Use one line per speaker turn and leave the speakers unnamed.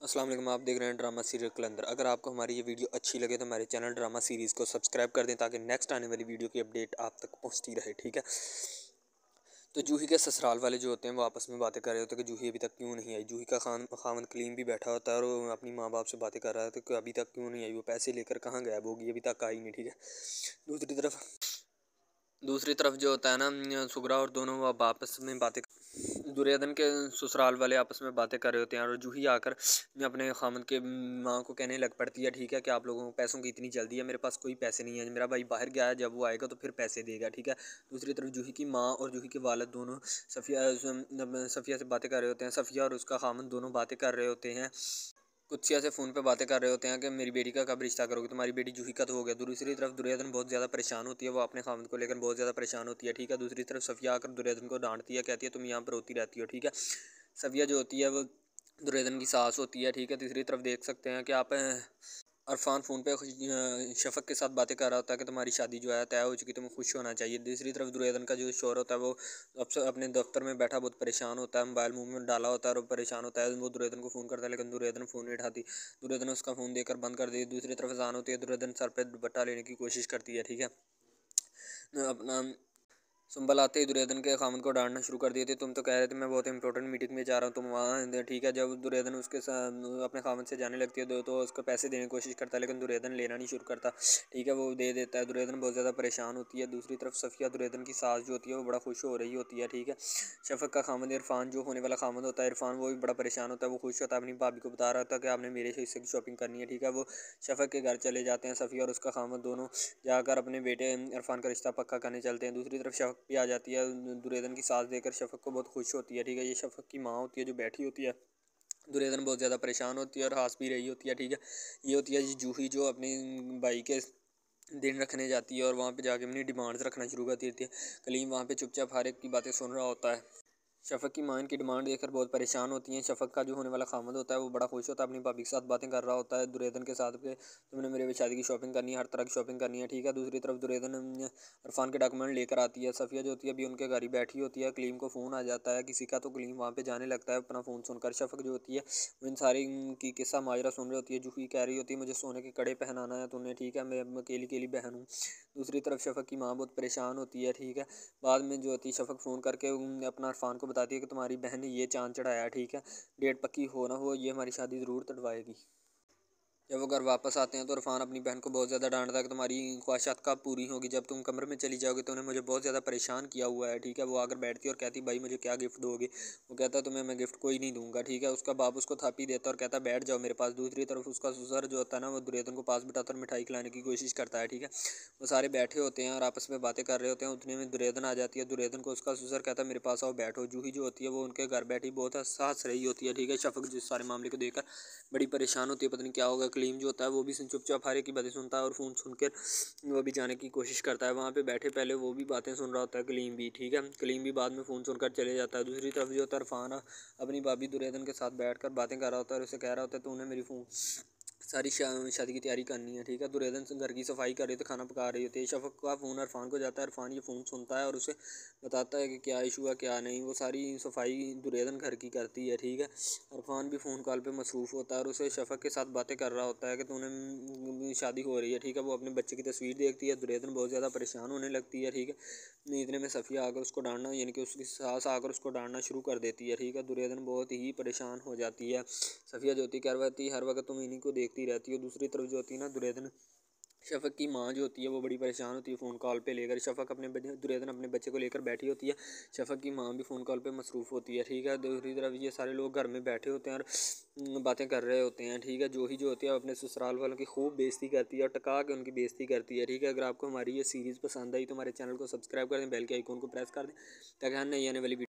अस्सलाम वालेकुम। आप देख रहे हैं ड्रामा सीरियल कलंदर। अगर आपको हमारी ये वीडियो अच्छी लगे तो हमारे चैनल ड्रामा सीरीज़ को सब्सक्राइब कर दें ताकि नेक्स्ट आने वाली वीडियो की अपडेट आप तक पहुंचती रहे। ठीक है। तो जूही के ससुराल वाले जो होते हैं वो आपस में बातें कर रहे होते हैं कि जूही अभी तक क्यों नहीं आई। जूही का खामन कलीम भी बैठा होता है और वो अपनी माँ बाप से बातें कर रहा है कि अभी तक क्यों नहीं आई, वो पैसे लेकर कहाँ गायब होगी, अभी तक आई नहीं। ठीक है। दूसरी तरफ जो होता है ना, सुगरा और दोनों वो अब आपस में बातें, दुर्योधन के ससुराल वाले आपस में बातें कर रहे होते हैं और जूही आकर अपने खामन के माँ को कहने लग पड़ती है, ठीक है, कि आप लोगों को पैसों की इतनी जल्दी है, मेरे पास कोई पैसे नहीं है, मेरा भाई बाहर गया है, जब वो आएगा तो फिर पैसे देगा। ठीक है। दूसरी तरफ जूही की माँ और जूही के वालिद दोनों सफ़िया से बातें कर रहे होते हैं। सफ़िया और उसका खामन दोनों बातें कर रहे होते हैं, कुत्सिया से फ़ोन पे बातें कर रहे होते हैं कि मेरी बेटी का कब रिश्ता करोगे, तुम्हारी बेटी जूही का तो हो गया। दूसरी तरफ दुर्योधन बहुत ज़्यादा परेशान होती है, वो अपने खामद को लेकर बहुत ज़्यादा परेशान होती है। ठीक है। दूसरी तरफ सफ़िया आकर दुर्योधन को डांटती है, कहती है तुम यहाँ पर रोती रहती हो। ठीक है। सफ़िया जो होती है वो दुर्योधन की सास होती है। ठीक है। तीसरी तरफ देख सकते हैं कि आप अरफान फ़ोन पे शफ़क़ के साथ बातें कर रहा होता है कि तुम्हारी शादी जो है तय हो चुकी, तुम्हें खुश होना चाहिए। दूसरी तरफ दुर्योधन का जो शौहर होता है वो अपने दफ्तर में बैठा बहुत परेशान होता है, मोबाइल मुंह में डाला होता है और परेशान होता है। वो दुर्योधन को फ़ोन करता है लेकिन दुर्योधन फ़ोन नहीं उठाती। दुर्योधन उसका फ़ोन देकर बंद कर दी। दूसरी तरफ अजान होती है, दुर्योधन सर पे दुपट्टा लेने की कोशिश करती है। ठीक है। अपना संभल आते ही दुर्योधन के खामन को डांटना शुरू कर दिए थे, तुम तो कह रहे थे मैं बहुत इंपॉर्टेंट मीटिंग में जा रहा हूँ, तुम वहाँ। ठीक है। जब दुर्योधन उसके अपने खामन से जाने लगती है तो उसको पैसे देने की कोशिश करता है लेकिन दुर्योधन लेना नहीं शुरू करता। ठीक है। वो दे देता है। दुर्योधन बहुत ज़्यादा परेशान होती है। दूसरी तरफ सफ़िया दुर्योधन की सास जो होती है वो बड़ा खुश हो रही होती है। ठीक है। शफ़क़ का खामन इरफान जो होने वाला खामन होता है, इरफान वो भी बड़ा परेशान होता है, वो खुश होता है, अपनी भाभी को बता रहा था कि आपने मेरे हिस्से की शॉपिंग करनी है। ठीक है। वो शफ़क़ के घर चले जाते हैं, सफ़िया और उसका खामन दोनों जाकर अपने बेटे इरफान का रिश्ता पक्का करने चलते हैं। दूसरी तरफ शफ़क़ भी आ जाती है, दुर्योधन की सास देकर शफ़क़ को बहुत खुश होती है। ठीक है। ये शफ़क़ की माँ होती है जो बैठी होती है। दुर्योधन बहुत ज़्यादा परेशान होती है और हंस भी रही होती है। ठीक है। ये होती है जूही जो अपने भाई के दिन रखने जाती है और वहाँ पे जाके अपनी डिमांड्स रखना शुरू कर देती है। कलीम वहाँ पे चुपचाप हर एक की बातें सुन रहा होता है। शफ़क़ की माँ इनकी डिमांड देखकर बहुत परेशान होती हैं। शफ़क़ का जो होने वाला खामद होता है वो बड़ा खुश होता है, अपनी भाभी के साथ बातें कर रहा होता है दुर्योधन के साथ कि तुमने मेरे शादी की शॉपिंग करनी है, हर तरह की शॉपिंग करनी है। ठीक है। दूसरी तरफ दुर्योधन इरफान के डॉक्यूमेंट लेकर आती है। सफ़िया जो होती है अभी उनके घर ही बैठी होती है, कलीम को फ़ोन आ जाता है किसी का, तो कलीम वहाँ पर जाने लगता है अपना फ़ोन सुनकर। शफ़क़ जो होती है वो इन सारी की किस्सा माजरा सुन रही होती है। जूही कह रही होती है मुझे सोने के कड़े पहनाना है तूने। ठीक है। मैं अकेली अकेली बहन हूँ। दूसरी तरफ शफ़क़ की माँ बहुत परेशान होती है। ठीक है। बाद में जो होती है शफ़क़ फ़ोन करके अपना इरफान को बताती है कि तुम्हारी बहन ने ये चाँद चढ़ाया है। ठीक है। डेट पक्की हो ना हो ये हमारी शादी ज़रूर तड़वाएगी। जब वो घर वापस आते हैं तो इरफान अपनी बहन को बहुत ज़्यादा डांटता है कि तुम्हारी ख्वाहिशात कब पूरी होगी, जब तुम कमरे में चली जाओगे तो उन्हें मुझे बहुत ज़्यादा परेशान किया हुआ है। ठीक है। वो आकर बैठती है और कहती भाई मुझे क्या गिफ्ट दोगे। वो कहता है तुम्हें मैं गिफ्ट कोई नहीं दूंगा। ठीक है। उसका बाप उसको थापी देता है और कहता है बैठ जाओ मेरे पास। दूसरी तरफ उसका ससुर जो होता है ना वो दुर्योधन को पास बिठाता और मिठाई खिलाने की कोशिश करता है। ठीक है। वो सारे बैठे होते हैं और आपस में बातें कर रहे होते हैं, उतने में दुर्योधन आ जाती है। दुर्योधन को उसका ससुर कहता है मेरे पास आओ बैठो। जूही जो होती है वो उनके घर बैठी बहुत हंस रही होती है। ठीक है। शफ़क़ जिस सारे मामले को देखकर बड़ी परेशान होती है, पता नहीं क्या होगा। कलीम जो होता है वो भी चुपचाप हर एक की बातें सुनता है और फ़ोन सुनकर वो भी जाने की कोशिश करता है। वहाँ पे बैठे पहले वो भी बातें सुन रहा होता है कलीम भी। ठीक है। कलीम भी बाद में फ़ोन सुनकर चले जाता है। दूसरी तरफ जो होता है इरफान अपनी भाभी दुर्योधन के साथ बैठकर बातें कर रहा होता है और उसे कह रहा होता है तूने मेरी फ़ोन सारी शादी की तैयारी करनी है। ठीक है। दुर्योधन घर की सफाई कर रही थी, खाना पका रही होती है। शफ़क़ का फ़ोन इरफान को जाता है, इरफान ये फ़ोन सुनता है और उसे बताता है कि क्या इशू है क्या नहीं। वो सारी सफाई दुर्योधन घर की करती है। ठीक है। इरफान भी फ़ोन कॉल पे मसरूफ़ होता है और उसे शफ़क़ के साथ बातें कर रहा होता है कि तूने शादी हो रही है। ठीक है। वो अपने बच्चे की तस्वीर देखती है, दुर्योधन बहुत ज़्यादा परेशान होने लगती है। ठीक है। इतने में सफ़िया आकर उसको डांटना यानी कि उसकी सास आकर उसको डांटना शुरू कर देती है। ठीक है। दुर्योधन बहुत ही परेशान हो जाती है। सफ़िया जो होती है कह रही हर वक्त तुम इन्हीं को देखती रहती हो। दूसरी तरफ जो होती है ना दुर्योधन शफ़क़ की माँ जो होती है वो बड़ी परेशान होती है फ़ोन कॉल पे लेकर। शफ़क़ अपने दुर्योधन अपने बच्चे को लेकर बैठी होती है, शफ़क़ की माँ भी फ़ोन कॉल पे मसरूफ़ होती है। ठीक है। दूसरी तरफ ये सारे लोग घर में बैठे होते हैं और बातें कर रहे होते हैं। ठीक है। जो होती है अपने ससुराल वालों की खूब बेइज़्ज़ती करती है और टका के उनकी बेइज़्ज़ती करती है। ठीक है। अगर आपको हमारी ये सीरीज़ पसंद आई तो हमारे चैनल को सब्सक्राइब कर दें, बेल के आइकन को प्रेस कर दें ताकि हर नई आने वाली